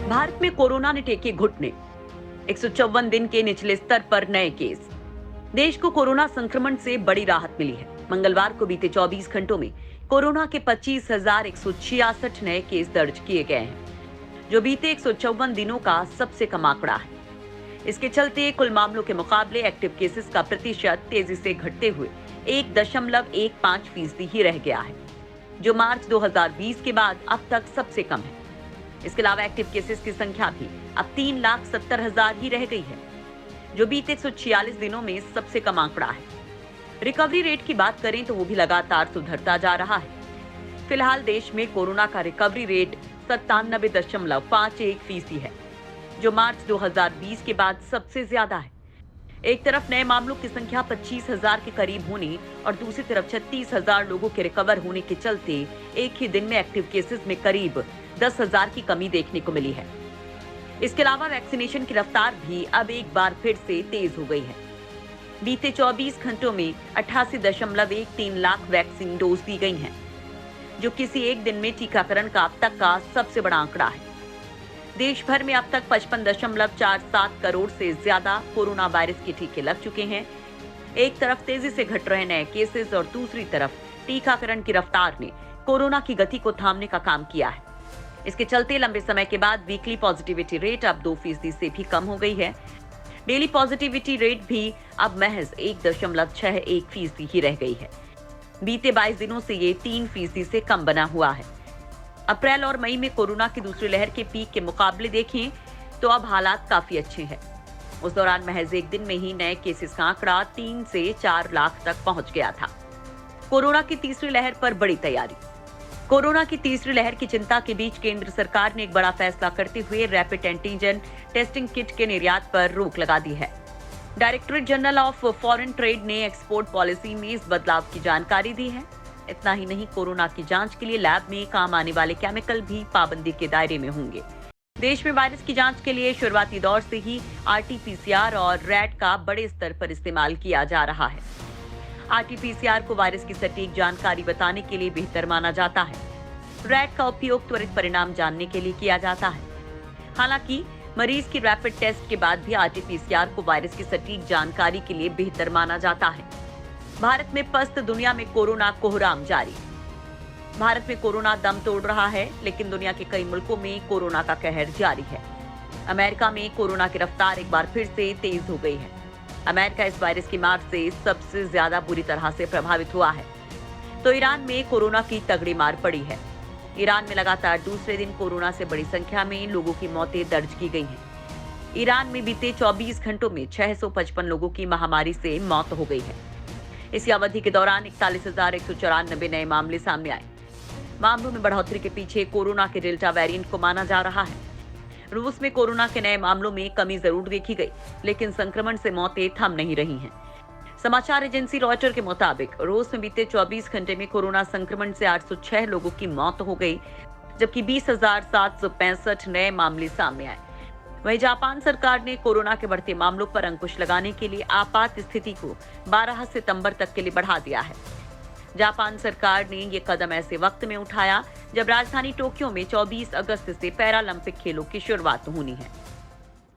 भारत में कोरोना ने टेके घुटने। 154 दिन के निचले स्तर पर नए केस। देश को कोरोना संक्रमण से बड़ी राहत मिली है। मंगलवार को बीते 24 घंटों में कोरोना के 25,166 नए केस दर्ज किए गए हैं, जो बीते 154 दिनों का सबसे कम आंकड़ा है। इसके चलते कुल मामलों के मुकाबले एक्टिव केसेस का प्रतिशत तेजी से घटते हुए 1.15% ही रह गया है, जो मार्च 2020 के बाद अब तक सबसे कम है। इसके अलावा एक्टिव केसेस की संख्या भी अब 3,70,000 ही रह गई है, जो बीते 146 दिनों में सबसे कम आंकड़ा है। रिकवरी रेट की बात करें तो वो भी लगातार सुधरता जा रहा है। फिलहाल देश में कोरोना का रिकवरी रेट 97.51% है, जो मार्च 2020 के बाद सबसे ज्यादा है। एक तरफ नए मामलों की संख्या 25,000 के करीब होने और दूसरी तरफ 36,000 लोगों के रिकवर होने के चलते एक ही दिन में एक्टिव केसेस में करीब 10,000 की कमी देखने को मिली है। इसके अलावा वैक्सीनेशन की रफ्तार भी अब एक बार फिर से तेज हो गई है। बीते 24 घंटों में 88.13 लाख वैक्सीन डोज दी गई हैं, जो किसी एक दिन में टीकाकरण का अब तक का सबसे बड़ा आंकड़ा है। देश भर में अब तक 55.47 करोड़ से ज्यादा कोरोना वायरस के टीके लग चुके हैं। एक तरफ तेजी से घट रहे नए केसेस और दूसरी तरफ टीकाकरण की रफ्तार ने कोरोना की गति को थामने का काम किया है। इसके चलते लंबे समय के बाद वीकली पॉजिटिविटी रेट अब 2% से भी कम हो गई है। डेली पॉजिटिविटी रेट भी अब महज 1.61% ही रह गई है। बीते 22 दिनों से ये 3% से कम बना हुआ है। अप्रैल और मई में कोरोना की दूसरी लहर के पीक के मुकाबले देखें तो अब हालात काफी अच्छे हैं। उस दौरान महज एक दिन में ही नए केसेस का आंकड़ा 3 से 4 लाख तक पहुंच गया था। कोरोना की तीसरी लहर पर बड़ी तैयारी। कोरोना की तीसरी लहर की चिंता के बीच केंद्र सरकार ने एक बड़ा फैसला करते हुए रैपिड एंटीजन टेस्टिंग किट के निर्यात पर रोक लगा दी है। Directorate general of foreign trade ने एक्सपोर्ट पॉलिसी में इस बदलाव की जानकारी दी है। इतना ही नहीं, कोरोना की जांच के लिए लैब में काम आने वाले केमिकल भी पाबंदी के दायरे में होंगे। देश में वायरस की जांच के लिए शुरुआती दौर से ही आरटी-पीसीआर और रैट का बड़े स्तर पर इस्तेमाल किया जा रहा है। आरटी-पीसीआर को वायरस की सटीक जानकारी बताने के लिए बेहतर माना जाता है। रैट का उपयोग त्वरित परिणाम जानने के लिए किया जाता है। हालांकि मरीज की रैपिड टेस्ट के बाद भी आरटी-पीसीआर को वायरस की सटीक जानकारी के लिए बेहतर माना जाता है। भारत में पस्त दुनिया में कोरोना कोहराम जारी। भारत में कोरोना दम तोड़ रहा है, लेकिन दुनिया के कई मुल्कों में कोरोना का कहर जारी है। अमेरिका में कोरोना की रफ्तार एक बार फिर से तेज हो गई है। अमेरिका इस वायरस की मार से सबसे ज्यादा बुरी तरह से प्रभावित हुआ है। तो ईरान में कोरोना की तगड़ी मार पड़ी है। ईरान में लगातार दूसरे दिन कोरोना से बड़ी संख्या में लोगों की मौतें दर्ज की गई हैं। ईरान में बीते 24 घंटों में 655 लोगों की महामारी से मौत हो गई है। इसी अवधि के दौरान 41,194 नए मामले सामने आए। मामलों में बढ़ोतरी के पीछे कोरोना के डेल्टा वेरिएंट को माना जा रहा है। रूस में कोरोना के नए मामलों में कमी जरूर देखी गई, लेकिन संक्रमण से मौतें थम नहीं रही हैं। समाचार एजेंसी रॉयटर के मुताबिक रूस में बीते 24 घंटे में कोरोना संक्रमण से 806 लोगों की मौत हो गई, जबकि 20,765 नए मामले सामने आए। वहीं जापान सरकार ने कोरोना के बढ़ते मामलों पर अंकुश लगाने के लिए आपात स्थिति को 12 सितंबर तक के लिए बढ़ा दिया है। जापान सरकार ने ये कदम ऐसे वक्त में उठाया जब राजधानी टोक्यो में 24 अगस्त से पैरालंपिक खेलों की शुरुआत होनी है।